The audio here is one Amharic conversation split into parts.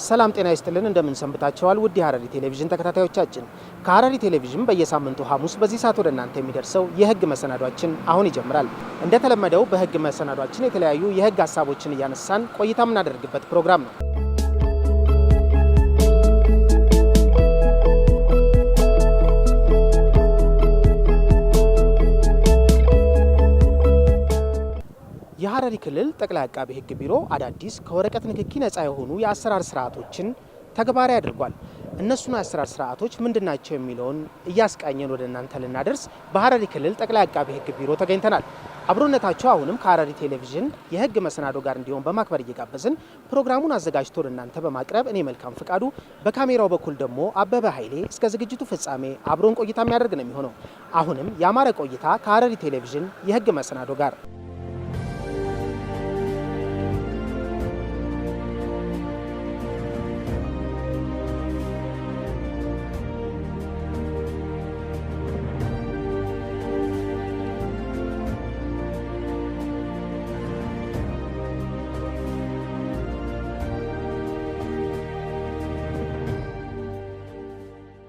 ሰላም ጤና ይስጥልን እንደምን ሰንብታችኋል ውድ የሐረሪ ቴሌቪዥን ተከታታዮቻችን ከሐረሪ ቴሌቪዥን በየሳምንቱ ሐሙስ በዚህ ሰዓት ወደ እናንተ የሚደርሰው የህግ መሰናዷችን አሁን ይጀምራል። እንደተለመደው በህግ መሰናዷችን የተለያዩ የህግ ሐሳቦችን እያነሳን ቆይታ የምናደርግበት ፕሮግራም ነው። የሐረሪ ክልል ጠቅላይ አቃቤ ህግ ቢሮ አዳዲስ ከወረቀት ንክኪ ነፃ የሆኑ የአሰራር ስርዓቶችን ተግባራዊ አድርጓል። እነሱን የአሰራር ስርዓቶች ምንድናቸው የሚለውን እያስቃኘን ወደ እናንተ ልናደርስ በሐረሪ ክልል ጠቅላይ አቃቤ ህግ ቢሮ ተገኝተናል። አብሮነታቸው አሁንም ከሐረሪ ቴሌቪዥን የህግ መሰናዶ ጋር እንዲሆን በማክበር እየጋበዝን ፕሮግራሙን አዘጋጅቶ ለእናንተ በማቅረብ እኔ መልካም ፍቃዱ፣ በካሜራው በኩል ደግሞ አበበ ኃይሌ እስከ ዝግጅቱ ፍጻሜ አብሮን ቆይታ የሚያደርግ ነው የሚሆነው። አሁንም ያማረ ቆይታ ከሐረሪ ቴሌቪዥን የህግ መሰናዶ ጋር።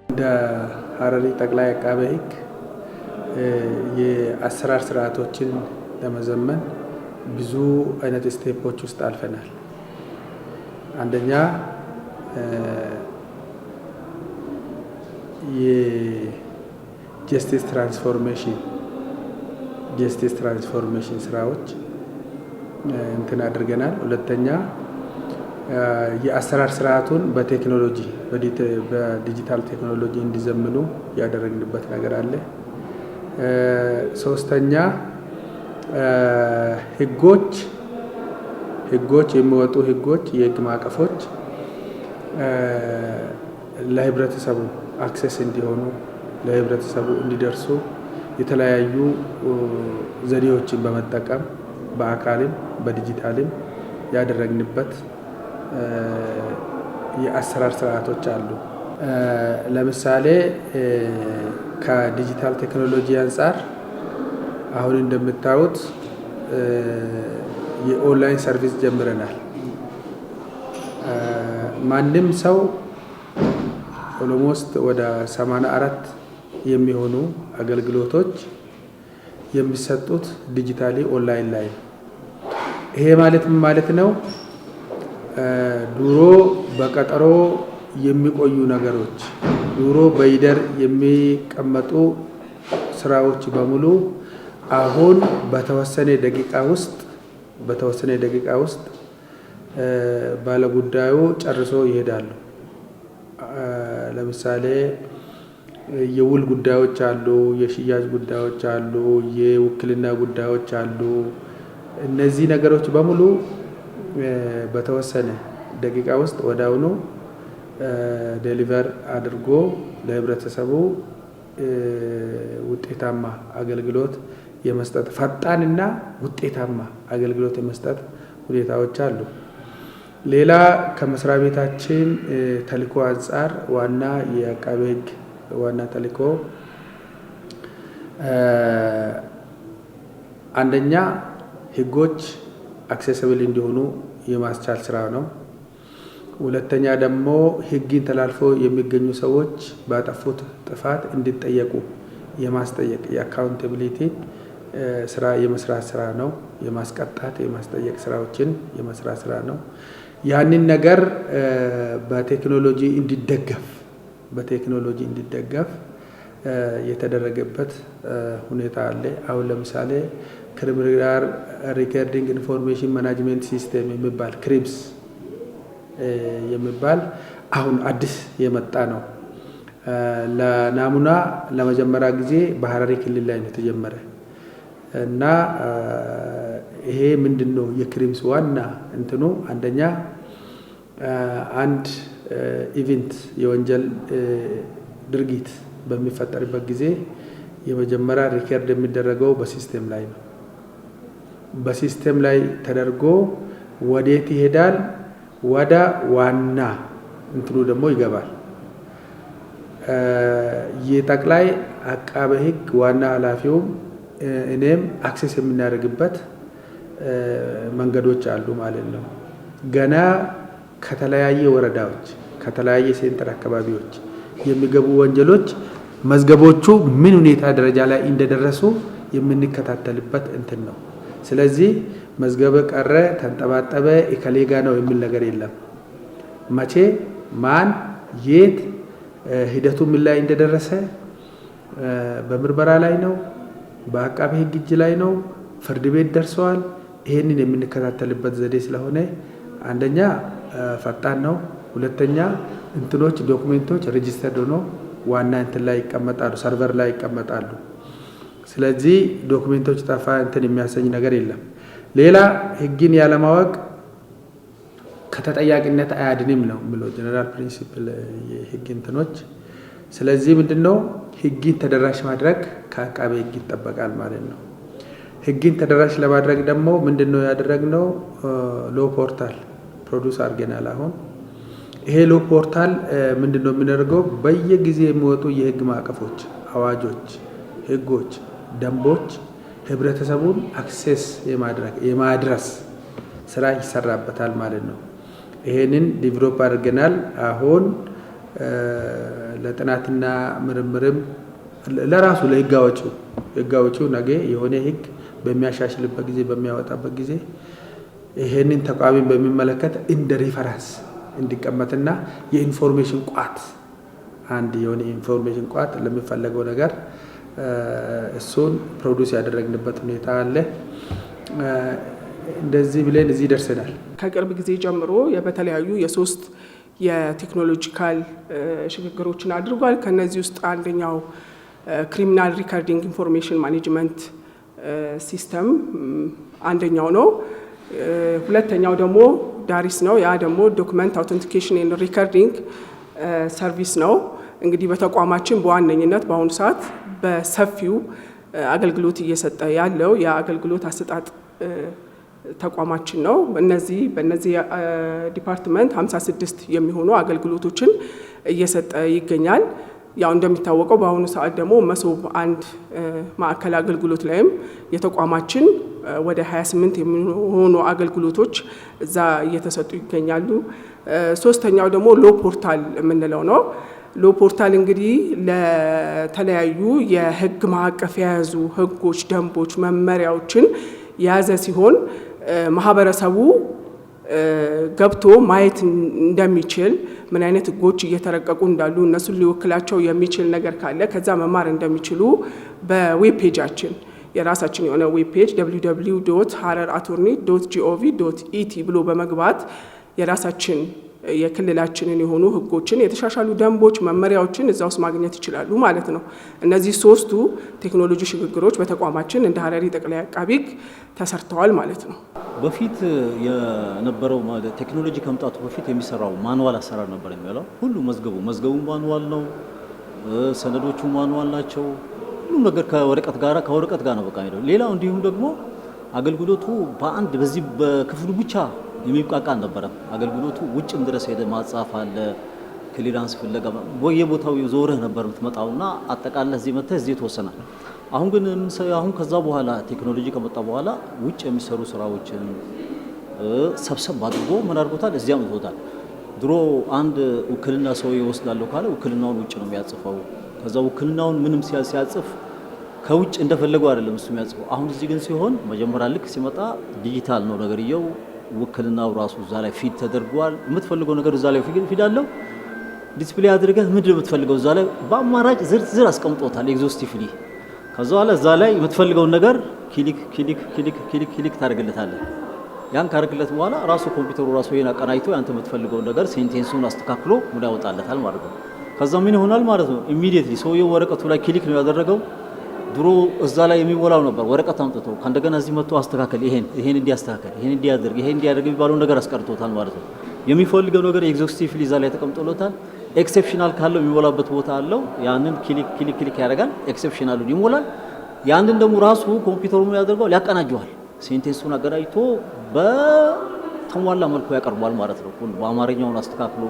እንደ ሐረሪ ጠቅላይ አቃቤ ህግ የአሰራር ስርዓቶችን ለመዘመን ብዙ አይነት ስቴፖች ውስጥ አልፈናል። አንደኛ የጀስቲስ ትራንስፎርሜሽን ስራዎች እንትን አድርገናል። ሁለተኛ የአሰራር ስርዓቱን በቴክኖሎጂ በዲጂታል ቴክኖሎጂ እንዲዘምኑ ያደረግንበት ነገር አለ። ሶስተኛ ህጎች የሚወጡ ህጎች የህግ ማዕቀፎች ለህብረተሰቡ አክሰስ እንዲሆኑ ለህብረተሰቡ እንዲደርሱ የተለያዩ ዘዴዎችን በመጠቀም በአካልም በዲጂታልም ያደረግንበት የአሰራር ስርዓቶች አሉ። ለምሳሌ ከዲጂታል ቴክኖሎጂ አንጻር አሁን እንደምታዩት የኦንላይን ሰርቪስ ጀምረናል። ማንም ሰው ኦልሞስት ወደ 84 የሚሆኑ አገልግሎቶች የሚሰጡት ዲጂታሊ ኦንላይን ላይ ነው። ይሄ ማለት ምን ማለት ነው? ድሮ በቀጠሮ የሚቆዩ ነገሮች፣ ድሮ በይደር የሚቀመጡ ስራዎች በሙሉ አሁን በተወሰነ ደቂቃ ውስጥ ባለጉዳዩ ጨርሶ ይሄዳሉ። ለምሳሌ የውል ጉዳዮች አሉ፣ የሽያጭ ጉዳዮች አሉ፣ የውክልና ጉዳዮች አሉ። እነዚህ ነገሮች በሙሉ በተወሰነ ደቂቃ ውስጥ ወዲያውኑ ዴሊቨር አድርጎ ለህብረተሰቡ ውጤታማ አገልግሎት የመስጠት ፈጣንና ውጤታማ አገልግሎት የመስጠት ሁኔታዎች አሉ። ሌላ ከመስሪያ ቤታችን ተልዕኮ አንጻር ዋና የአቃቤ ህግ ዋና ተልዕኮ አንደኛ ህጎች አክሴሲብል እንዲሆኑ የማስቻል ስራ ነው። ሁለተኛ ደግሞ ህግን ተላልፎ የሚገኙ ሰዎች ባጠፉት ጥፋት እንዲጠየቁ የማስጠየቅ የአካውንታቢሊቲ ስራ የመስራት ስራ ነው። የማስቀጣት የማስጠየቅ ስራዎችን የመስራት ስራ ነው። ያንን ነገር በቴክኖሎጂ እንዲደገፍ የተደረገበት ሁኔታ አለ። አሁን ለምሳሌ ክሪሚናል ሪከርዲንግ ኢንፎርሜሽን ማኔጅመንት ሲስተም የሚባል ክሪምስ የሚባል አሁን አዲስ የመጣ ነው። ለናሙና ለመጀመሪያ ጊዜ በሐረሪ ክልል ላይ ነው የተጀመረ እና ይሄ ምንድነው የክሪምስ ዋና እንትኑ አንደኛ አንድ ኢቨንት የወንጀል ድርጊት በሚፈጠርበት ጊዜ የመጀመሪያ ሪከርድ የሚደረገው በሲስተም ላይ ነው። በሲስተም ላይ ተደርጎ ወዴት ይሄዳል? ወደ ዋና እንትኑ ደግሞ ይገባል። የጠቅላይ አቃቤ ህግ ዋና ኃላፊውም እኔም አክሰስ የምናደርግበት መንገዶች አሉ ማለት ነው። ገና ከተለያየ ወረዳዎች ከተለያየ ሴንተር አካባቢዎች የሚገቡ ወንጀሎች መዝገቦቹ ምን ሁኔታ ደረጃ ላይ እንደደረሱ የምንከታተልበት እንትን ነው። ስለዚህ መዝገበ ቀረ ተንጠባጠበ ኢከሌጋ ነው የሚል ነገር የለም። መቼ ማን የት ሂደቱ ምን ላይ እንደደረሰ በምርመራ ላይ ነው፣ በአቃቤ ሕግ እጅ ላይ ነው፣ ፍርድ ቤት ደርሰዋል። ይሄንን የምንከታተልበት ዘዴ ስለሆነ አንደኛ ፈጣን ነው፣ ሁለተኛ እንትኖች ዶክመንቶች ሬጂስተርድ ሆኖ ዋና እንትን ላይ ይቀመጣሉ፣ ሰርቨር ላይ ይቀመጣሉ። ስለዚህ ዶክመንቶች ጠፋ እንትን የሚያሰኝ ነገር የለም። ሌላ ሕግን ያለማወቅ ከተጠያቂነት አያድንም ነው የሚለው ጀነራል ፕሪንሲፕል የሕግ እንትኖች። ስለዚህ ምንድነው ሕግን ተደራሽ ማድረግ ከአቃቤ ሕግ ይጠበቃል ማለት ነው። ሕግን ተደራሽ ለማድረግ ደግሞ ምንድነው ያደረግነው? ሎ ፖርታል ፕሮዲውስ አድርገናል። አሁን ይሄ ሎ ፖርታል ምንድነው የሚያደርገው? በየጊዜ የሚወጡ የሕግ ማዕቀፎች፣ አዋጆች፣ ሕጎች፣ ደንቦች ህብረተሰቡን አክሴስ የማድረስ ስራ ይሰራበታል ማለት ነው። ይሄንን ዲቨሎፕ አድርገናል። አሁን ለጥናትና ምርምርም ለራሱ ለህግ አውጪው ነገ የሆነ ህግ በሚያሻሽልበት ጊዜ በሚያወጣበት ጊዜ ይሄንን ተቋሚን በሚመለከት እንደ ሪፈረንስ እንዲቀመጥና የኢንፎርሜሽን ቋት አንድ የሆነ ኢንፎርሜሽን ቋት ለሚፈለገው ነገር እሱን ፕሮዲውስ ያደረግንበት ሁኔታ አለ። እንደዚህ ብለን እዚህ ደርሰናል። ከቅርብ ጊዜ ጀምሮ በተለያዩ የሶስት የቴክኖሎጂካል ሽግግሮችን አድርጓል። ከነዚህ ውስጥ አንደኛው ክሪሚናል ሪከርዲንግ ኢንፎርሜሽን ማኔጅመንት ሲስተም አንደኛው ነው። ሁለተኛው ደግሞ ዳሪስ ነው። ያ ደግሞ ዶክመንት አውተንቲኬሽን ኤንድ ሪከርዲንግ ሰርቪስ ነው። እንግዲህ በተቋማችን በዋነኝነት በአሁኑ ሰዓት በሰፊው አገልግሎት እየሰጠ ያለው የአገልግሎት አሰጣጥ ተቋማችን ነው። በእነዚህ ዲፓርትመንት 56 የሚሆኑ አገልግሎቶችን እየሰጠ ይገኛል። ያው እንደሚታወቀው በአሁኑ ሰዓት ደግሞ መሶብ አንድ ማዕከል አገልግሎት ላይም የተቋማችን ወደ 28 የሚሆኑ አገልግሎቶች እዛ እየተሰጡ ይገኛሉ። ሶስተኛው ደግሞ ሎ ፖርታል የምንለው ነው። ሎ ፖርታል እንግዲህ ለተለያዩ የህግ ማዕቀፍ የያዙ ህጎች፣ ደንቦች፣ መመሪያዎችን የያዘ ሲሆን ማህበረሰቡ ገብቶ ማየት እንደሚችል ምን አይነት ህጎች እየተረቀቁ እንዳሉ እነሱን ሊወክላቸው የሚችል ነገር ካለ ከዛ መማር እንደሚችሉ በዌብ ፔጃችን የራሳችን የሆነ ዌብ ፔጅ www.hararattorney.gov.et ብሎ በመግባት የራሳችን የክልላችንን የሆኑ ህጎችን የተሻሻሉ ደንቦች፣ መመሪያዎችን እዛ ውስጥ ማግኘት ይችላሉ ማለት ነው። እነዚህ ሶስቱ ቴክኖሎጂ ሽግግሮች በተቋማችን እንደ ሀረሪ ጠቅላይ አቃቤ ሕግ ተሰርተዋል ማለት ነው። በፊት የነበረው ቴክኖሎጂ ከመምጣቱ በፊት የሚሰራው ማኑዋል አሰራር ነበር የሚለው ሁሉ መዝገቡ ማኑዋል ነው፣ ሰነዶቹ ማኑዋል ናቸው። ሁሉም ነገር ከወረቀት ጋር ነው በቃ የሚለው። ሌላው እንዲሁም ደግሞ አገልግሎቱ በአንድ በዚህ በክፍሉ ብቻ የሚብቃቃ ነበር። አገልግሎቱ ውጭም ድረስ ሄደ ማጻፍ አለ፣ ክሊራንስ ፍለጋ በየቦታው ዞረህ ነበር የምትመጣውና አጠቃላይ እዚህ መጥተህ እዚህ ተወሰናል። አሁን ግን ከዛ በኋላ ቴክኖሎጂ ከመጣ በኋላ ውጭ የሚሰሩ ስራዎችን ሰብሰብ አድርጎ ምን አድርጎታል? እዚያም ይወጣል። ድሮ አንድ ውክልና ሰው ይወስዳለሁ ካለ ውክልናውን ውጭ ነው የሚያጽፈው። ከዛ ውክልናውን ምንም ሲያጽፍ ከውጭ እንደፈለገው አይደለም እሱ የሚያጽፈው። አሁን እዚህ ግን ሲሆን መጀመሪያ ልክ ሲመጣ ዲጂታል ነው ነገርየው። ውክልናው ራሱ እዛ ላይ ፊድ ተደርጓል። የምትፈልገው ነገር እዛ ላይ ፊድ አለው። ዲስፕሌይ አድርገህ ምንድን ነው የምትፈልገው እዛ ላይ በአማራጭ ዝርዝር አስቀምጦታል ኤግዞስቲቭሊ። ከዛ በኋላ እዛ ላይ የምትፈልገውን ነገር ክሊክ ታደርግለታለህ። ያን ካደርግለት በኋላ ራሱ ኮምፒውተሩ ራሱ ይሄን አቀናጅቶ ያንተ የምትፈልገውን ነገር ሴንቴንሱን አስተካክሎ ሙሉ ያወጣለታል ማለት ነው። ከዛ ምን ይሆናል ማለት ነው? ኢሚዲየትሊ ሰውየው ወረቀቱ ላይ ክሊክ ነው ያደረገው። ድሮ እዛ ላይ የሚሞላው ነበር ወረቀት አምጥቶ ከእንደገና እዚህ መጥቶ አስተካከል፣ ይሄን እንዲያስተካከል፣ ይሄን እንዲያደርግ የሚባለው ነገር አስቀርቶታል ማለት ነው። የሚፈልገው ነገር ኤግዞስቲቭሊ እዛ ላይ ተቀምጦለታል። ኤክሴፕሽናል ካለው የሚሞላበት ቦታ አለው። ያንን ክሊክ ያደርጋል፣ ኤክሴፕሽናሉን ይሞላል። ያንን ደግሞ ራሱ ኮምፒውተሩ ምን ያደርገዋል? ያቀናጀዋል። ሴንቴንሱን አቀናጅቶ በተሟላ መልኩ ያቀርባል ማለት ነው። በአማርኛውን አስተካክሎ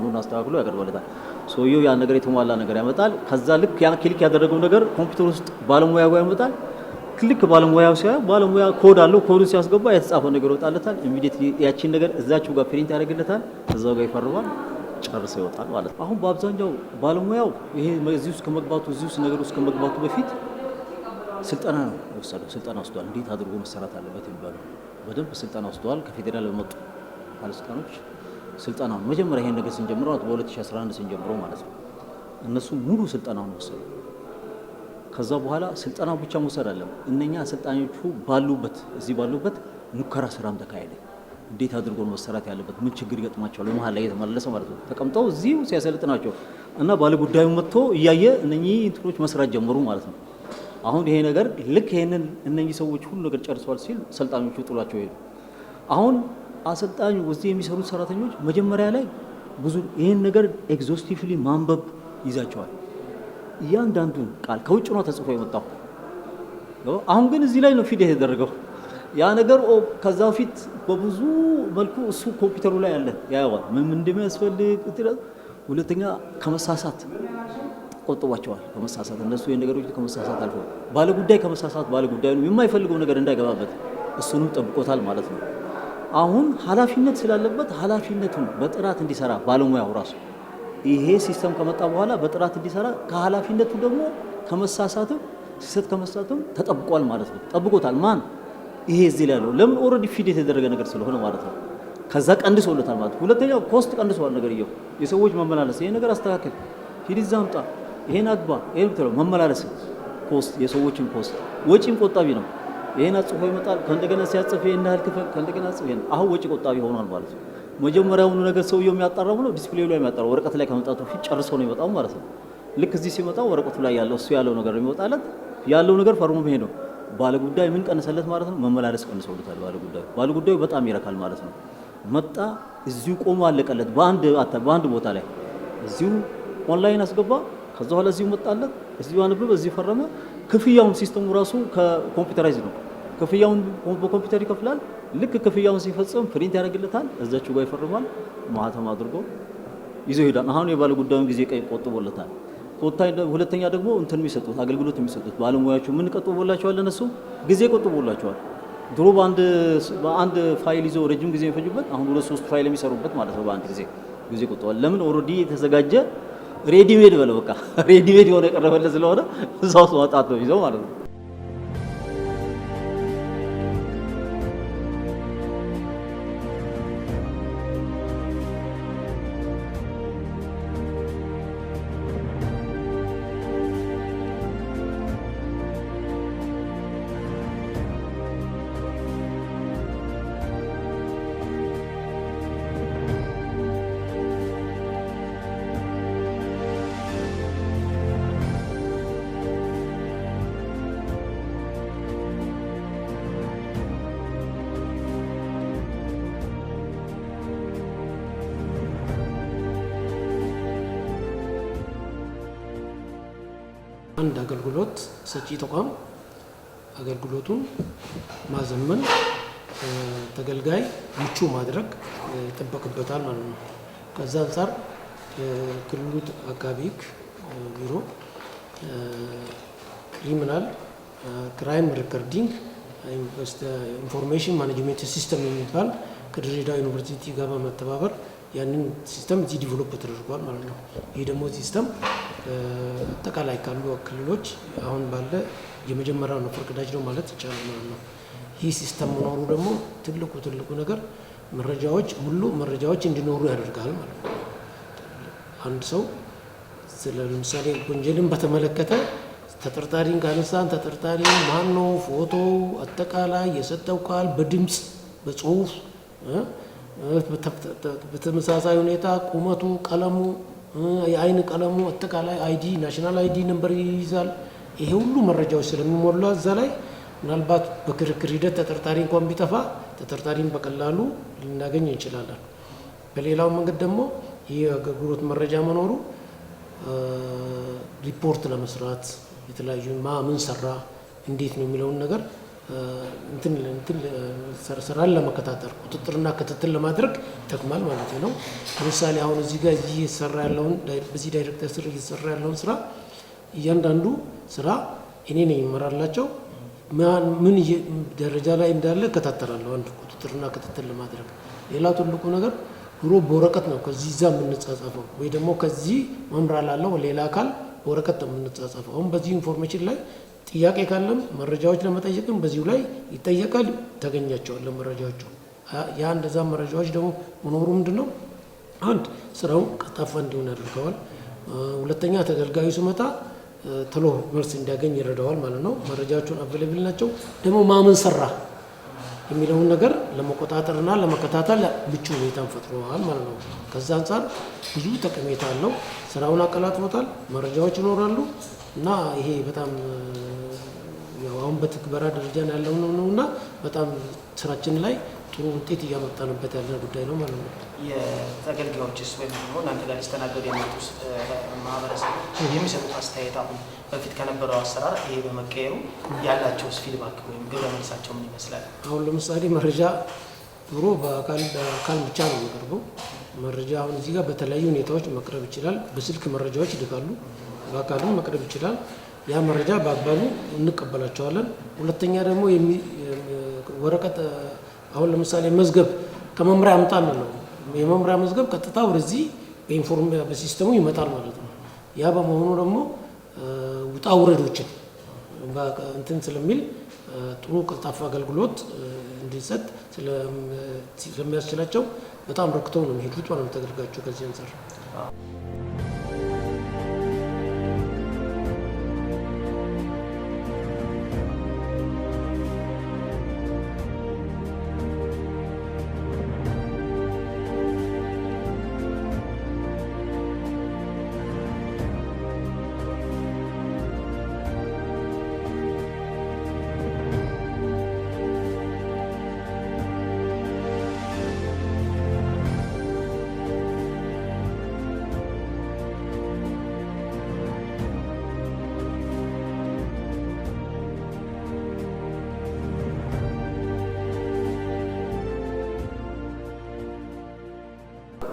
ያቀርባለታል። ሰውየው ያን ነገር የተሟላ ነገር ያመጣል። ከዛ ልክ ያን ክሊክ ያደረገው ነገር ኮምፒውተር ውስጥ ባለሙያው ያመጣል። ልክ ባለሙያው ሲያ ባለሙያ ኮድ አለው ኮዱን ሲያስገባ የተጻፈው ነገር ይወጣለታል ኢሚዲየትሊ ያቺን ነገር እዛችሁ ጋር ፕሪንት ያደርግለታል እዛው ጋር ይፈርማል ጨርሶ ይወጣል ማለት ነው። አሁን በአብዛኛው ባለሙያው ይሄ እዚህ ውስጥ ከመግባቱ እዚህ ውስጥ ነገር ውስጥ ከመግባቱ በፊት ስልጠና ነው የወሰደው። ስልጠና ወስዷል። እንዴት አድርጎ መሰራት አለበት የሚባለው በደንብ ስልጠና ወስዷል። ከፌዴራል በመጡ ባለስልጣኖች ስልጠና ነው መጀመሪያ ይሄን ነገር ስንጀምረው በ2011 ስንጀምረው ማለት ነው። እነሱ ሙሉ ስልጠናውን ወሰዱ። ከዛ በኋላ ስልጠናው ብቻ መውሰድ አለም እነኛ አሰልጣኞቹ ባሉበት እዚህ ባሉበት ሙከራ ስራም ተካሄደ። እንዴት አድርጎ መሰራት ያለበት ምን ችግር ይገጥማቸዋል በመሃል ላይ የተመለሰ ማለት ነው። ተቀምጠው እዚሁ ሲያሰልጥናቸው እና ባለ ጉዳዩ መጥቶ እያየ እነኚህ እንትኖች መስራት ጀመሩ ማለት ነው። አሁን ይሄ ነገር ልክ ይሄንን እነኚህ ሰዎች ሁሉ ነገር ጨርሰዋል ሲል ሰልጣኞቹ ጥሏቸው ሄዱ። አሁን አሰልጣኙ እዚህ የሚሰሩት ሰራተኞች መጀመሪያ ላይ ብዙ ይሄን ነገር ኤግዞስቲቭሊ ማንበብ ይዛቸዋል። እያንዳንዱን ቃል ከውጭ ነው ተጽፎ የመጣው። አሁን ግን እዚህ ላይ ነው ፊት የተደረገው ያ ነገር። ከዛ ፊት በብዙ መልኩ እሱ ኮምፒውተሩ ላይ አለ ያየዋል ምን እንደሚያስፈልግ። ሁለተኛ ከመሳሳት ቆጥቧቸዋል። ከመሳሳት እነሱ የነገሮች ከመሳሳት አልፎ ባለጉዳይ ከመሳሳት ባለጉዳዩ የማይፈልገው ነገር እንዳይገባበት እሱንም ጠብቆታል ማለት ነው። አሁን ኃላፊነት ስላለበት ኃላፊነቱን በጥራት እንዲሰራ ባለሙያው ራሱ ይሄ ሲስተም ከመጣ በኋላ በጥራት እንዲሰራ ከኃላፊነቱ ደግሞ ከመሳሳትም ስህተት ከመሳሳትም ተጠብቋል ማለት ነው። ጠብቆታል ማን ይሄ እዚህ ላይ ያለው ለምን ኦልሬዲ ፊድ የተደረገ ነገር ስለሆነ ማለት ነው። ከዛ ቀንሶለታል ማለት ነው። ሁለተኛው ኮስት ቀንሷል ነገር ይየው የሰዎች መመላለስ ይሄ ነገር አስተካክል ሂድ እዛ አምጣ ይሄን አግባ ይሄን ብትለው መመላለስ ኮስት የሰዎችን ኮስት ወጪም ቆጣቢ ነው። ይሄን አጽፎ ይመጣል ከእንደገና ሲያጽፍ ይሄን ያህል ክፍል ከእንደገና አጽፍ ይሄን አሁን ወጪ ቆጣቢ ሆኗል ማለት ነው። መጀመሪያውኑ ነገር ሰውየው የሚያጣራው ነው ዲስፕሌዩ ላይ የሚያጣራው ወረቀት ላይ ከመጣቱ ፊት ጨርሶ ነው ይመጣው ማለት ነው። ልክ እዚህ ሲመጣ ወረቀቱ ላይ ያለው እሱ ያለው ነገር የሚወጣለት ያለው ነገር ፈርሞ መሄድ ነው። ባለጉዳይ ምን ቀነሰለት ማለት ነው? መመላለስ ቀንሶለታል። ባለጉዳዩ በጣም ይረካል ማለት ነው። መጣ እዚሁ ቆሞ አለቀለት በአንድ ቦታ ላይ እዚሁ ኦንላይን አስገባ። ከዛ በኋላ እዚሁ መጣለት እዚሁ አንብብ እዚሁ ፈረመ። ክፍያውን ሲስተሙ ራሱ ከኮምፒውተራይዝ ነው። ክፍያውን በኮምፒውተር ይከፍላል። ልክ ክፍያውን ሲፈጽም ፕሪንት ያደርግለታል እዛችሁ ጋር ይፈርማል። ማህተም አድርጎ ይዞ ይሄዳል። አሁን የባለጉዳዩን ጊዜ ቆጥቦለታል። ሁለተኛ ደግሞ እንትን የሚሰጡት አገልግሎት የሚሰጡት ባለሙያዎቹ ምን ቆጥቦላቸዋል? እነሱ ጊዜ ቆጥቦላቸዋል። ድሮ በአንድ ፋይል ይዘው ረጅም ጊዜ የሚፈጁበት አሁን 2-3 ፋይል የሚሰሩበት ማለት ነው በአንድ ጊዜ ቆጥቧል። ለምን ኦልሬዲ የተዘጋጀ ሬዲሜድ በለው በቃ ሬዲሜድ የሆነ የቀረበለት ስለሆነ እዛው ማውጣት ነው ይዘው ማለት ነው። አንድ አገልግሎት ሰጪ ተቋም አገልግሎቱን ማዘመን ተገልጋይ ምቹ ማድረግ ይጠበቅበታል ማለት ነው። ከዛ አንፃር ክልሉ አቃቤ ሕግ ቢሮ ክሪሚናል ክራይም ሪከርዲንግ ኢንፎርሜሽን ማኔጅመንት ሲስተም የሚባል ከድሬዳዋ ዩኒቨርሲቲ ጋር በመተባበር ያንን ሲስተም እዚህ ዲቨሎፕ ተደርጓል ማለት ነው። ይህ ደግሞ ሲስተም አጠቃላይ ካሉ ክልሎች አሁን ባለ የመጀመሪያው ነው ፈርቀዳጅ ነው ማለት ይቻላል ማለት ነው። ይህ ሲስተም መኖሩ ደግሞ ትልቁ ነገር መረጃዎች እንዲኖሩ ያደርጋል ማለት ነው። አንድ ሰው ለምሳሌ ወንጀልን በተመለከተ ተጠርጣሪን ካነሳን ተጠርጣሪ ማን ነው፣ ፎቶ፣ አጠቃላይ የሰጠው ቃል በድምጽ በጽሁፍ በተመሳሳይ ሁኔታ ቁመቱ፣ ቀለሙ፣ የአይን ቀለሙ፣ አጠቃላይ አይዲ ናሽናል አይዲ ነምበር ይይዛል። ይሄ ሁሉ መረጃዎች ስለሚሞላ እዛ ላይ ምናልባት በክርክር ሂደት ተጠርጣሪ እንኳን ቢጠፋ ተጠርጣሪን በቀላሉ ልናገኝ እንችላለን። በሌላው መንገድ ደግሞ ይህ አገልግሎት መረጃ መኖሩ ሪፖርት ለመስራት የተለያዩ ምን ሰራ እንዴት ነው የሚለውን ነገር ስራን ለመከታተል ቁጥጥርና ክትትል ለማድረግ ይጠቅማል ማለት ነው። ለምሳሌ አሁን እዚህ ጋር እየሰራ ያለውን በዚህ ዳይሬክተር ስር እየሰራ ያለውን ስራ እያንዳንዱ ስራ እኔ ነኝ የምመራላቸው። ምን ደረጃ ላይ እንዳለ እከታተላለሁ። አንድ ቁጥጥርና ክትትል ለማድረግ ሌላው ትልቁ ነገር ድሮ በወረቀት ነው ከዚህ እዛ የምንጻጻፈው ወይ ደግሞ ከዚህ መምሪያ ላለው ሌላ አካል በወረቀት ነው የምንጻጻፈው። አሁን በዚህ ኢንፎርሜሽን ላይ ጥያቄ ካለም መረጃዎች ለመጠየቅም በዚሁ ላይ ይጠየቃል፣ ታገኛቸዋለህ መረጃዎቹ። ያ እንደዛ መረጃዎች ደግሞ መኖሩ ምንድነው አንድ ስራውን ቀልጣፋ እንዲሆን ያደርገዋል። ሁለተኛ ተገልጋዩ ሲመጣ ቶሎ መልስ እንዲያገኝ ይረዳዋል ማለት ነው። መረጃዎቹን አቬሌብል ናቸው። ደግሞ ማመን ሰራ የሚለውን ነገር ለመቆጣጠርና ለመከታተል ምቹ ሁኔታን ፈጥሯል ማለት ነው። ከዛ አንጻር ብዙ ጠቀሜታ አለው። ስራውን አቀላጥፎታል፣ መረጃዎች ይኖራሉ እና ይሄ በጣም አሁን በትግበራ ደረጃ ያለው ነውና በጣም ስራችን ላይ ጥሩ ውጤት እያመጣንበት ያለ ጉዳይ ነው ማለት ነው። የተገልጋዮችስ ወይም ደግሞ እናንተ ጋር ሊስተናገዱ የመጡት ማህበረሰብ የሚሰጡት አስተያየት አሁን በፊት ከነበረው አሰራር ይሄ በመቀየሩ ያላቸውስ ፊድባክ ወይም ግብረ መልሳቸው ምን ይመስላል? አሁን ለምሳሌ መረጃ ድሮ በአካል ብቻ ነው የሚቀርበው። መረጃ አሁን እዚህ ጋር በተለያዩ ሁኔታዎች መቅረብ ይችላል። በስልክ መረጃዎች ይልካሉ፣ በአካልም መቅረብ ይችላል። ያ መረጃ በአግባቡ እንቀበላቸዋለን። ሁለተኛ ደግሞ ወረቀት አሁን ለምሳሌ መዝገብ ከመምሪያ አምጣን ነው። የመምሪያ መዝገብ ቀጥታ ወደዚህ በሲስተሙ ይመጣል ማለት ነው። ያ በመሆኑ ደግሞ ውጣ ውረዶችን እንትን ስለሚል ጥሩ ቀልጣፋ አገልግሎት እንዲሰጥ ስለሚያስችላቸው በጣም ረክተው ነው የሚሄዱት ማለት ነው ተገልጋዮቹ ከዚህ አንጻር።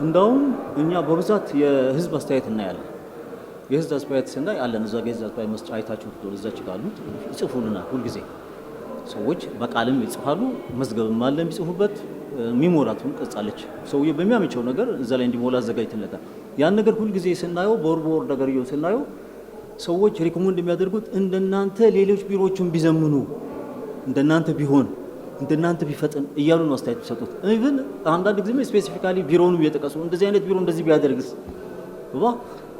እንደውም እኛ በብዛት የህዝብ አስተያየት እናያለን። የህዝብ አስተያየት ስናይ አለን እዛ የህዝብ አስተያየት መስጫ አይታችሁ እዛች ካሉት ይጽፉልናል። ሁልጊዜ ሰዎች በቃልም ይጽፋሉ፣ መዝገብም አለ የሚጽፉበት። ሚሞራቱን ቀጻለች ሰውዬው በሚያመቸው ነገር እዛ ላይ እንዲሞላ አዘጋጅተለታል። ያን ነገር ሁልጊዜ ስናየው በወር ነገር ስናየው ሰዎች ሪኮመንድ የሚያደርጉት እንደናንተ ሌሎች ቢሮዎችን ቢዘምኑ እንደናንተ ቢሆን እንደናንተ ቢፈጥን እያሉ ነው አስተያየት የሚሰጡት። ኢቭን አንዳንድ ጊዜ ስፔሲፊካሊ ቢሮውን እየጠቀሱ እንደዚህ አይነት ቢሮ እንደዚህ ቢያደርግስ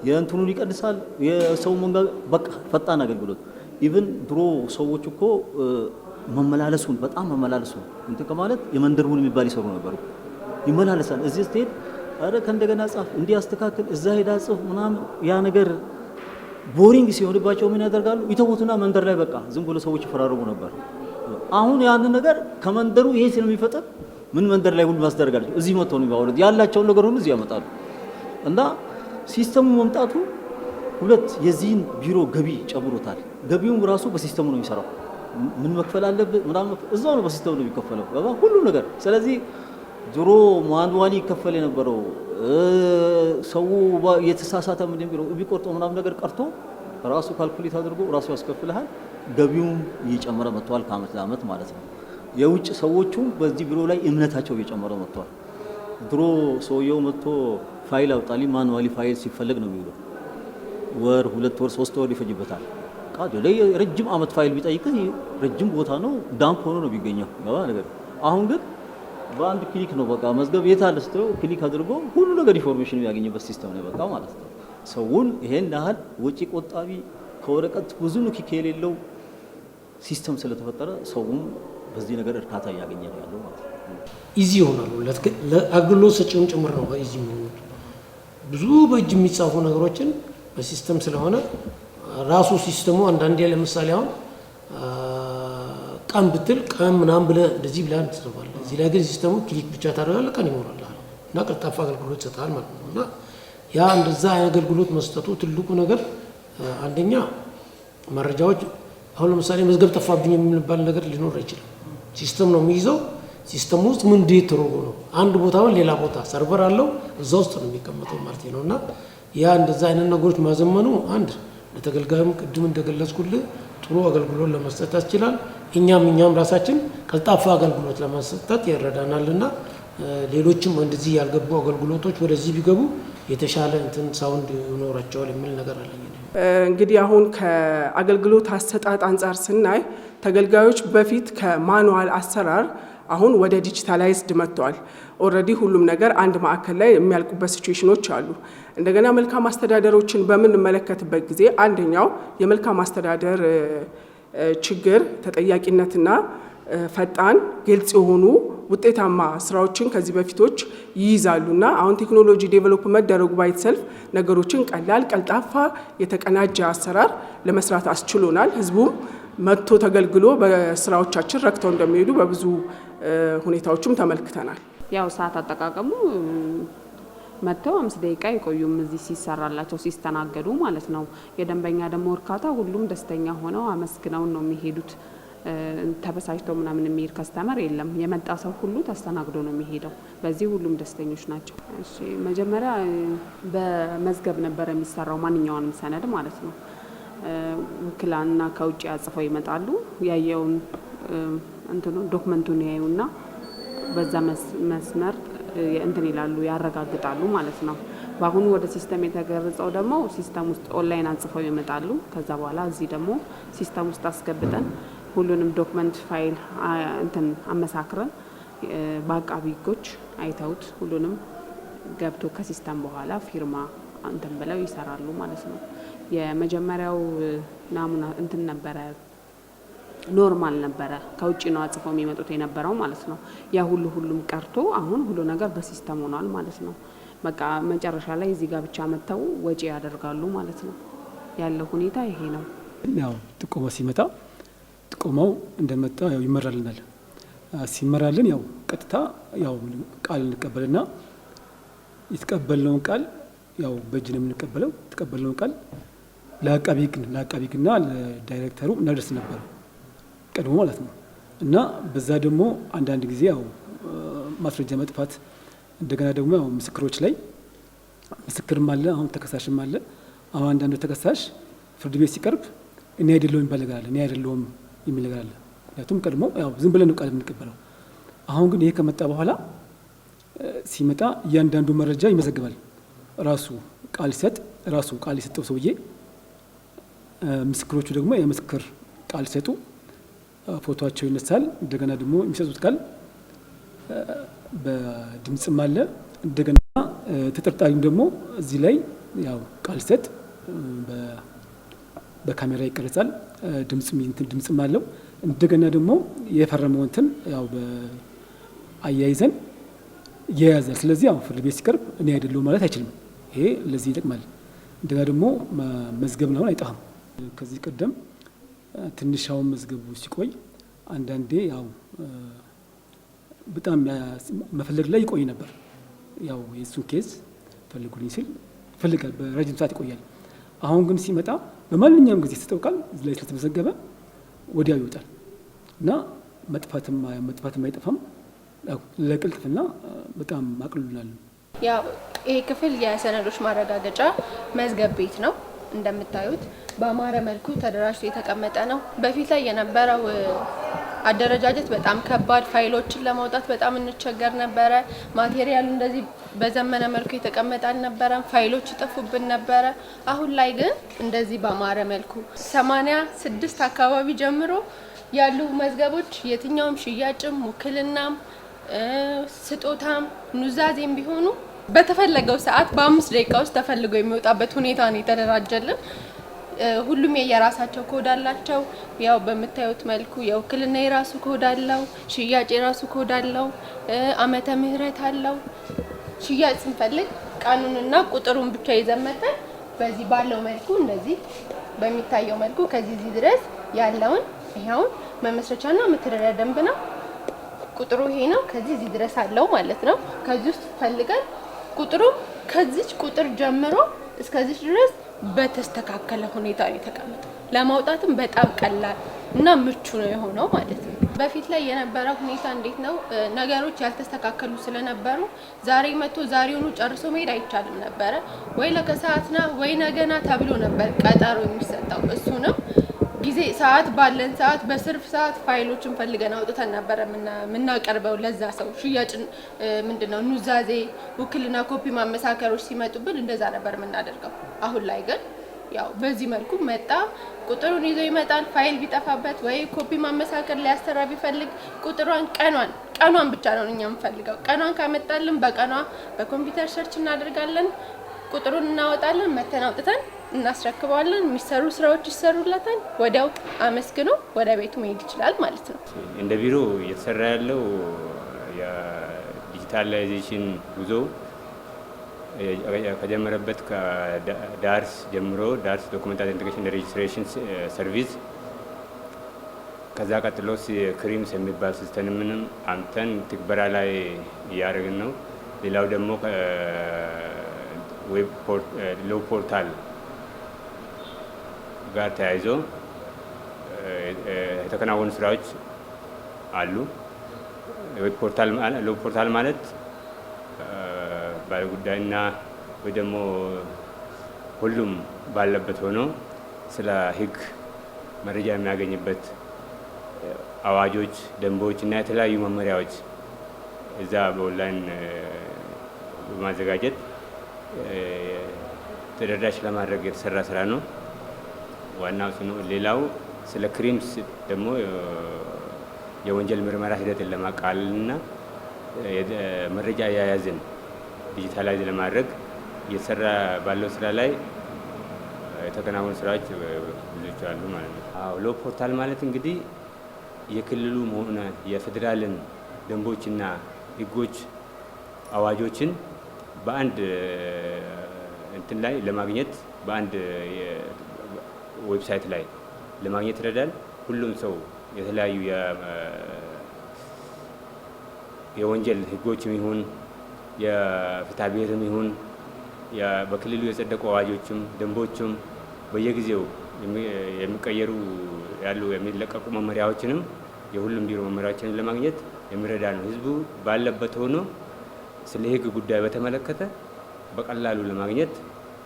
የእንትኑን ይቀንሳል፣ የሰው በቃ ፈጣን አገልግሎት። ኢቭን ድሮ ሰዎች እኮ መመላለሱን በጣም መመላለሱን እንትን ከማለት የመንደርቡን የሚባል ይሰሩ ነበሩ። ይመላለሳል እዚህ ስትሄድ አረ ከእንደገና ጻፍ እንዲህ አስተካክል እዛ ሄዳ ጽፍ ምናምን። ያ ነገር ቦሪንግ ሲሆንባቸው ምን ያደርጋሉ? ይተውትና መንደር ላይ በቃ ዝም ብሎ ሰዎች ይፈራረሙ ነበር። አሁን ያን ነገር ከመንደሩ ይሄ ስለሚፈጠር ምን መንደር ላይ ሁሉ ማስደረጋቸው እዚህ መጥተው ነው የሚያወሩት። ያላቸውን ነገር ሁሉ እዚህ ያመጣሉ። እና ሲስተሙ መምጣቱ ሁለት የዚህን ቢሮ ገቢ ጨምሮታል። ገቢውም ራሱ በሲስተሙ ነው የሚሰራው። ምን መክፈል አለበት ምናምን እዛው ነው በሲስተሙ ነው የሚከፈለው ሁሉ ነገር። ስለዚህ ድሮ ማኑዋሊ ይከፈል የነበረው ሰው የተሳሳተ ምን ቢቆርጠው ምናምን ነገር ቀርቶ ራሱ ካልኩሌት አድርጎ ራሱ ያስከፍልሃል። ገቢውም እየጨመረ መጥቷል ከአመት ለአመት ማለት ነው። የውጭ ሰዎቹም በዚህ ቢሮ ላይ እምነታቸው እየጨመረ መጥቷል። ድሮ ሰውየው መጥቶ ፋይል አውጣልኝ ማኑዋሊ ፋይል ሲፈለግ ነው የሚውለው። ወር 2 ወር 3 ወር ይፈጅበታል። ቃል ላይ ረጅም አመት ፋይል ቢጠይቅህ ረጅም ቦታ ነው ዳምፕ ሆኖ ነው ቢገኘው ነገር። አሁን ግን በአንድ ክሊክ ነው በቃ መዝገብ የታለስተው ክሊክ አድርጎ ሁሉ ነገር ኢንፎርሜሽን የሚያገኝበት ሲስተም ነው በቃ ማለት ነው። ሰውን ይሄን ያህል ወጪ ቆጣቢ ከወረቀት ብዙ ንክኪ የሌለው ሲስተም ስለተፈጠረ ሰውም በዚህ ነገር እርካታ እያገኘ ነው ያለው ማለት ነው። ኢዚ ይሆናሉ ለአገልግሎት ሰጪውን ጭምር ነው ኢዚ የሚሆኑት። ብዙ በእጅ የሚጻፉ ነገሮችን በሲስተም ስለሆነ ራሱ ሲስተሙ አንዳንዴ ለምሳሌ አሁን ቀን ብትል ቀን ምናምን ብለህ እንደዚህ ብለህ ትጽፋለህ። እዚህ ላይ ግን ሲስተሙ ክሊክ ብቻ ታደርጋለህ ቀን ይሞላልሃል እና ቀልጣፋ አገልግሎት ይሰጣል ማለት ነው። እና ያ እንደዛ አገልግሎት መስጠቱ ትልቁ ነገር አንደኛ መረጃዎች አሁን ለምሳሌ መዝገብ ጠፋብኝ የሚባል ነገር ሊኖር አይችልም። ሲስተም ነው የሚይዘው። ሲስተም ውስጥ ምን እንዴት ተሮጎ ነው አንድ ቦታውን ሌላ ቦታ ሰርቨር አለው እዛ ውስጥ ነው የሚቀመጠው ማለት ነው። እና ያ እንደዛ አይነት ነገሮች ማዘመኑ አንድ ለተገልጋዩም ቅድም እንደገለጽኩልህ ጥሩ አገልግሎት ለመስጠት ያስችላል። እኛም ራሳችን ቀልጣፋ አገልግሎት ለመስጠት ይረዳናልና ሌሎችም እንደዚህ ያልገቡ አገልግሎቶች ወደዚህ ቢገቡ የተሻለ እንትን ሳውንድ ይኖራቸዋል የሚል ነገር አለኝ። እንግዲህ አሁን ከአገልግሎት አሰጣጥ አንጻር ስናይ ተገልጋዮች በፊት ከማኑዋል አሰራር አሁን ወደ ዲጂታላይዝድ መጥተዋል። ኦልሬዲ ሁሉም ነገር አንድ ማዕከል ላይ የሚያልቁበት ሲቹዌሽኖች አሉ። እንደገና መልካም አስተዳደሮችን በምንመለከትበት ጊዜ አንደኛው የመልካም አስተዳደር ችግር ተጠያቂነትና ፈጣን ግልጽ የሆኑ ውጤታማ ስራዎችን ከዚህ በፊቶች ይይዛሉና አሁን ቴክኖሎጂ ዴቨሎፕ መደረጉ ባይተሰልፍ ነገሮችን ቀላል፣ ቀልጣፋ፣ የተቀናጀ አሰራር ለመስራት አስችሎናል። ህዝቡም መጥቶ ተገልግሎ በስራዎቻችን ረክተው እንደሚሄዱ በብዙ ሁኔታዎችም ተመልክተናል። ያው ሰዓት አጠቃቀሙ መጥተው 5 ደቂቃ ይቆዩም እዚህ ሲሰራላቸው ሲስተናገዱ ማለት ነው። የደንበኛ ደግሞ እርካታ ሁሉም ደስተኛ ሆነው አመስግነው ነው የሚሄዱት። ተበሳጭተው ምናምን የሚሄድ ከስተመር የለም። የመጣ ሰው ሁሉ ተስተናግዶ ነው የሚሄደው። በዚህ ሁሉም ደስተኞች ናቸው። እሺ መጀመሪያ በመዝገብ ነበር የሚሰራው ማንኛውንም ሰነድ ማለት ነው። ውክላና ከውጭ አጽፈው ይመጣሉ። ያየውን እንትኑ ዶክመንቱን ያዩና በዛ መስመር እንትን ይላሉ ያረጋግጣሉ ማለት ነው። በአሁኑ ወደ ሲስተም የተገረጸው ደግሞ ሲስተም ውስጥ ኦንላይን አጽፈው ይመጣሉ። ከዛ በኋላ እዚህ ደግሞ ሲስተም ውስጥ አስገብተን ሁሉንም ዶክመንት ፋይል እንትን አመሳክረን በአቃቢ ሕጎች አይተውት ሁሉንም ገብቶ ከሲስተም በኋላ ፊርማ እንትን ብለው ይሰራሉ ማለት ነው። የመጀመሪያው ናሙና እንትን ነበረ ኖርማል ነበረ። ከውጭ ነው አጽፈው የሚመጡት የነበረው ማለት ነው። ያ ሁሉም ቀርቶ አሁን ሁሉ ነገር በሲስተም ሆኗል ማለት ነው። በቃ መጨረሻ ላይ እዚህ ጋር ብቻ መተው ወጪ ያደርጋሉ ማለት ነው። ያለው ሁኔታ ይሄ ነው። ያው ጥቆማ ሲመጣ ጥቆማው እንደመጣ ያው ይመራልናል። ሲመራልን ያው ቀጥታ ያው ቃል እንቀበልና የተቀበልነውን ቃል ያው በእጅ ነው የምንቀበለው። የተቀበልነውን ቃል ለአቃቢ ሕግና ለዳይሬክተሩ እናደርስ ነበር ቀድሞ ማለት ነው። እና በዛ ደግሞ አንዳንድ ጊዜ ያው ማስረጃ መጥፋት እንደገና ደግሞ ያው ምስክሮች ላይ ምስክርም አለ፣ አሁን ተከሳሽም አለ። አሁን አንዳንዱ ተከሳሽ ፍርድ ቤት ሲቀርብ እኔ አይደለሁም የሚባል ነገር አለ፣ እኔ አይደለሁም የሚል ነገር አለ። ምክንያቱም ቀድሞ ያው ዝም ብለን ነው ቃል የምንቀበለው። አሁን ግን ይሄ ከመጣ በኋላ ሲመጣ እያንዳንዱ መረጃ ይመዘግባል። ራሱ ቃል ሲሰጥ ራሱ ቃል የሰጠው ሰውዬ፣ ምስክሮቹ ደግሞ የምስክር ቃል ሲሰጡ ፎቶቸው ይነሳል። እንደገና ደግሞ የሚሰጡት ቃል በድምጽም አለ። እንደገና ተጠርጣሪም ደግሞ እዚህ ላይ ያው ቃል ሲሰጥ በካሜራ ይቀርጻል። ድምጽም አለው። እንደገና ደግሞ የፈረመው እንትን ያው አያይዘን ይያዛል። ስለዚህ ያው ፍርድ ቤት ሲቀርብ እኔ አይደለሁም ማለት አይችልም። ይሄ ለዚህ ይጠቅማል። እንደገና ደግሞ መዝገብ ነው አይጠፋም። ከዚህ ቀደም ትንሻውን መዝገቡ ሲቆይ አንዳንዴ ያው በጣም መፈለግ ላይ ይቆይ ነበር። ያው የሱን ኬዝ ፈልጉልኝ ሲል ይፈልጋል፣ በረጅም ሰዓት ይቆያል። አሁን ግን ሲመጣ በማንኛውም ጊዜ ሲጠውቃል እዚህ ላይ ስለተመዘገበ ወዲያው ይወጣል እና መጥፋትም አይጠፋም። ለቅልጥፍና በጣም አቅልሉናል። ያው ይሄ ክፍል የሰነዶች ማረጋገጫ መዝገብ ቤት ነው። እንደምታዩት በአማረ መልኩ ተደራጅቶ የተቀመጠ ነው። በፊት ላይ የነበረው አደረጃጀት በጣም ከባድ፣ ፋይሎችን ለማውጣት በጣም እንቸገር ነበረ። ማቴሪያሉ እንደዚህ በዘመነ መልኩ የተቀመጠ አልነበረም። ፋይሎች ይጠፉብን ነበረ። አሁን ላይ ግን እንደዚህ በአማረ መልኩ 86 አካባቢ ጀምሮ ያሉ መዝገቦች የትኛውም ሽያጭም፣ ውክልናም፣ ስጦታም፣ ኑዛዜም ቢሆኑ በተፈለገው ሰዓት በ5 ደቂቃ ውስጥ ተፈልጎ የሚወጣበት ሁኔታ ነው የተደራጀልን። ሁሉም የየራሳቸው ኮድ አላቸው። ያው በምታዩት መልኩ የውክልና የራሱ ኮድ አለው፣ ሽያጭ የራሱ ኮድ አለው፣ ዓመተ ምህረት አለው። ሽያጭ ስንፈልግ ቀኑንና ቁጥሩን ብቻ ይዘመተን በዚህ ባለው መልኩ እንደዚህ በሚታየው መልኩ ከዚህ ድረስ ያለውን ይሄውን መመስረቻና መተዳደሪያ ደንብ ነው። ቁጥሩ ይሄ ነው። ከዚህ ድረስ አለው ማለት ነው። ከዚህ ውስጥ ፈልገን ቁጥሩ ከዚህ ቁጥር ጀምሮ እስከዚህ ድረስ በተስተካከለ ሁኔታ ነው የተቀመጠው። ለማውጣትም በጣም ቀላል እና ምቹ ነው የሆነው ማለት ነው። በፊት ላይ የነበረው ሁኔታ እንዴት ነው? ነገሮች ያልተስተካከሉ ስለነበሩ ዛሬ መጥቶ ዛሬውኑ ጨርሶ መሄድ አይቻልም ነበረ። ወይ ለከሰዓትና ወይ ነገና ተብሎ ነበር ቀጠሮ የሚሰጠው። እሱንም ጊዜ ሰዓት ባለን ሰዓት በስርፍ ሰዓት ፋይሎችን ፈልገን አውጥተን ነበር የምናቀርበው ለዛ ሰው። ሽያጭ ምንድነው ኑዛዜ፣ ውክልና፣ ኮፒ ማመሳከሮች ሲመጡብን እንደዛ ነበር የምናደርገው። አሁን ላይ ግን ያው በዚህ መልኩ መጣ፣ ቁጥሩን ይዞ ይመጣል። ፋይል ቢጠፋበት ወይ ኮፒ ማመሳከር ሊያሰራ ቢፈልግ ቁጥሯን ቀኗን ብቻ ነው እኛ የምንፈልገው። ቀኗን ካመጣልን በቀኗ በኮምፒውተር ሰርች እናደርጋለን፣ ቁጥሩን እናወጣለን፣ መተን አውጥተን እናስረክበዋለን። የሚሰሩ ስራዎች ይሰሩለታል። ወዲያው አመስግኖ ወደ ቤቱ መሄድ ይችላል ማለት ነው። እንደ ቢሮ እየተሰራ ያለው የዲጂታላይዜሽን ጉዞ ከጀመረበት ከዳርስ ጀምሮ ዳርስ ዶክመንት አውተንቲኬሽን ሬጅስትሬሽን ሰርቪስ፣ ከዛ ቀጥሎ ክሪምስ የሚባል ሲስተምንም አምተን ትግበራ ላይ እያደረግን ነው። ሌላው ደግሞ ሎ ፖርታል ጋር ተያይዞ የተከናወኑ ስራዎች አሉ። ሎ ፖርታል ማለት ባለጉዳይና ወይ ደግሞ ሁሉም ባለበት ሆኖ ስለ ሕግ መረጃ የሚያገኝበት አዋጆች፣ ደንቦች እና የተለያዩ መመሪያዎች እዛ በኦንላይን በማዘጋጀት ተደራሽ ለማድረግ የተሰራ ስራ ነው። ዋናው ነው። ሌላው ስለ ክሪምስ ደግሞ የወንጀል ምርመራ ሂደትን ለማቃለልና መረጃ አያያዝን ዲጂታላይዝ ለማድረግ እየተሰራ ባለው ስራ ላይ የተከናወኑ ስራዎች ብዙዎች አሉ ማለት ነው። ሎ ፖርታል ማለት እንግዲህ የክልሉም ሆነ የፌዴራልን ደንቦችና ህጎች፣ አዋጆችን በአንድ እንትን ላይ ለማግኘት በአንድ ዌብሳይት ላይ ለማግኘት ይረዳል። ሁሉም ሰው የተለያዩ የወንጀል ህጎችም ይሁን የፍትሐ ብሔርም ይሁን በክልሉ የጸደቁ አዋጆችም ደንቦችም በየጊዜው የሚቀየሩ ያሉ የሚለቀቁ መመሪያዎችንም የሁሉም ቢሮ መመሪያዎችንም ለማግኘት የሚረዳ ነው። ህዝቡ ባለበት ሆኖ ስለ ህግ ጉዳይ በተመለከተ በቀላሉ ለማግኘት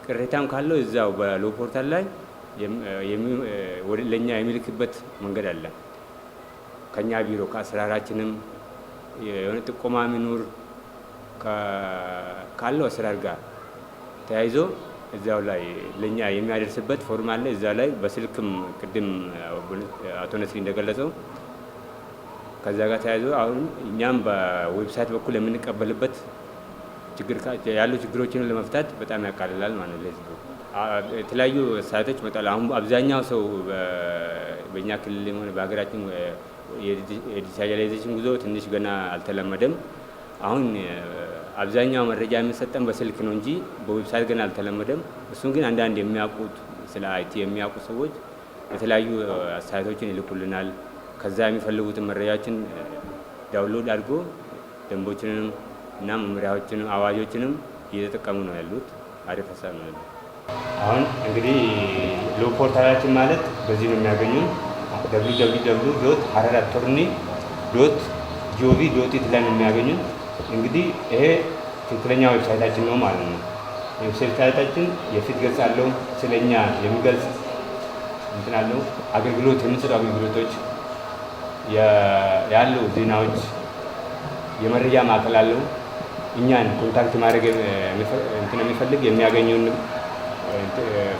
ቅሬታም ካለው እዛው በሎ ፖርታል ላይ ለኛ የሚልክበት መንገድ አለ። ከኛ ቢሮ ከአሰራራችንም የሆነ ጥቆማ ሚኖር ካለው አሰራር ጋር ተያይዞ እዛው ላይ ለኛ የሚያደርስበት ፎርም አለ። እዛ ላይ በስልክም ቅድም አቶ ነስሪ እንደገለጸው ከዛ ጋር ተያይዞ አሁን እኛም በዌብሳይት በኩል የምንቀበልበት ያሉ ችግሮችን ለመፍታት በጣም ያቃልላል ማለት ለህዝቡ። የተለያዩ ሳይቶች መጣል። አሁን አብዛኛው ሰው በእኛ ክልል ሆነ በሀገራችን የዲጂታላይዜሽን ጉዞ ትንሽ ገና አልተለመደም። አሁን አብዛኛው መረጃ የሚሰጠን በስልክ ነው እንጂ በዌብሳይት ገና አልተለመደም። እሱን ግን አንዳንድ የሚያውቁት ስለ አይቲ የሚያውቁ ሰዎች የተለያዩ ሳይቶችን ይልኩልናል። ከዛ የሚፈልጉትን መረጃዎችን ዳውንሎድ አድርጎ ደንቦችንም እና መመሪያዎችንም አዋጆችንም እየተጠቀሙ ነው ያሉት። አሪፍ ሀሳብ ነው ያሉት። አሁን እንግዲህ ሎ ፖርታላችን ማለት በዚህ ነው የሚያገኙን www.hararatorni.gov.it ላይ ነው የሚያገኙን። እንግዲህ ይሄ ትክክለኛ ዌብሳይታችን ነው ማለት ነው። ዌብሳይታችን የፊት ገጽ አለው፣ ስለኛ የሚገልጽ እንትን አለው። አገልግሎት የምንሰጡ አገልግሎቶች ያሉ ዜናዎች፣ የመረጃ ማዕከል አለው። እኛን ኮንታክት ማድረግ እንትን የሚፈልግ የሚያገኙን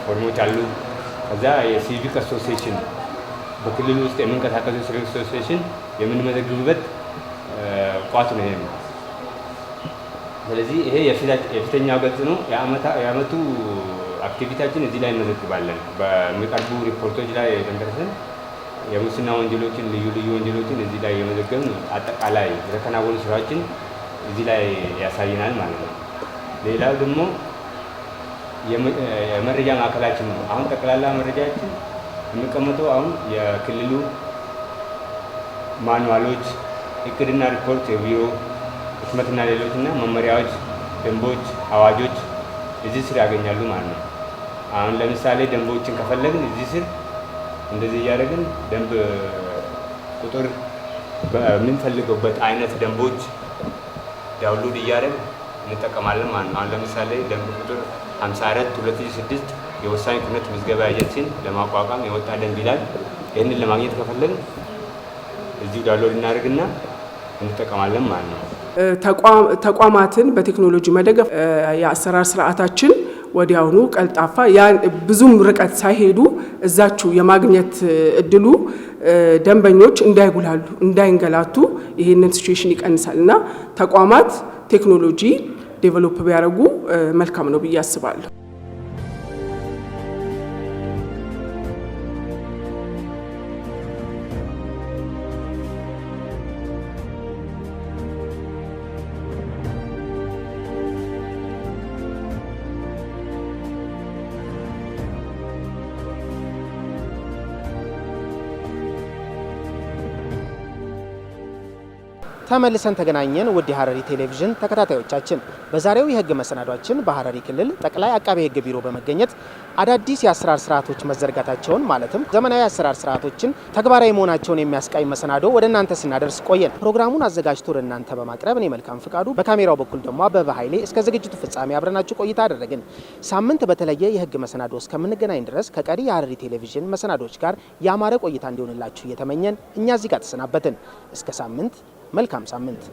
ፎርሞች አሉ። ከዛ የሲቪክ አሶሲዬሽን በክልሉ ውስጥ የምንቀሳቀሱ ሲቪክ አሶሲዬሽን የምንመዘግብበት ቋት ነው ይሄ። ስለዚህ ይሄ የፊተኛው ገጽ ነው። የአመቱ አክቲቪቲያችን እዚህ ላይ እንመዘግባለን። በሚቀርቡ ሪፖርቶች ላይ ተንተርሰን የሙስና ወንጀሎችን፣ ልዩ ልዩ ወንጀሎችን እዚህ ላይ የመዘገብን አጠቃላይ የተከናወኑ ስራዎችን እዚህ ላይ ያሳየናል ማለት ነው። ሌላው ደግሞ የመረጃ ማዕከላችን ነው። አሁን ጠቅላላ መረጃችን የሚቀመጠው አሁን የክልሉ ማኑዋሎች፣ እቅድና ሪፖርት፣ የቢሮ ህትመትና ሌሎችና መመሪያዎች፣ ደንቦች፣ አዋጆች እዚህ ስር ያገኛሉ ማለት ነው። አሁን ለምሳሌ ደንቦችን ከፈለግን እዚህ ስር እንደዚህ እያደረግን ደንብ ቁጥር በምንፈልገውበት አይነት ደንቦች ዳውንሎድ እያደረግን እንጠቀማለን ማለት ነው። አሁን ለምሳሌ ደንብ ቁጥር 54 2006 የወሳኝ ኩነት ምዝገባ ኤጀንሲን ለማቋቋም የወጣ ደንብ ይላል። ይህንን ለማግኘት ከፈለግን እዚሁ ዳውንሎድ እናደርግና እንጠቀማለን ማለት ነው። ተቋማትን በቴክኖሎጂ መደገፍ የአሰራር ስርዓታችን ወዲያውኑ ቀልጣፋ ብዙም ርቀት ሳይሄዱ እዛችሁ የማግኘት እድሉ ደንበኞች እንዳይጉላሉ እንዳይንገላቱ ይሄንን ሲቹዌሽን ይቀንሳልና ተቋማት ቴክኖሎጂ ዴቨሎፕ ቢያደርጉ መልካም ነው ብዬ አስባለሁ። ተመልሰን ተገናኘን። ውድ የሐረሪ ቴሌቪዥን ተከታታዮቻችን በዛሬው የህግ መሰናዷችን በሐረሪ ክልል ጠቅላይ አቃቤ ህግ ቢሮ በመገኘት አዳዲስ የአሰራር ስርዓቶች መዘርጋታቸውን ማለትም ዘመናዊ የአሰራር ስርዓቶችን ተግባራዊ መሆናቸውን የሚያስቃኝ መሰናዶ ወደ እናንተ ስናደርስ ቆየን። ፕሮግራሙን አዘጋጅቶ ወደ እናንተ በማቅረብ እኔ መልካም ፍቃዱ፣ በካሜራው በኩል ደግሞ አበበ ኃይሌ እስከ ዝግጅቱ ፍጻሜ አብረናችሁ ቆይታ አደረግን። ሳምንት በተለየ የህግ መሰናዶ እስከምንገናኝ ድረስ ከቀሪ የሐረሪ ቴሌቪዥን መሰናዶች ጋር ያማረ ቆይታ እንዲሆንላችሁ እየተመኘን እኛ እዚህ ጋር ተሰናበትን። እስከ ሳምንት መልካም ሳምንት።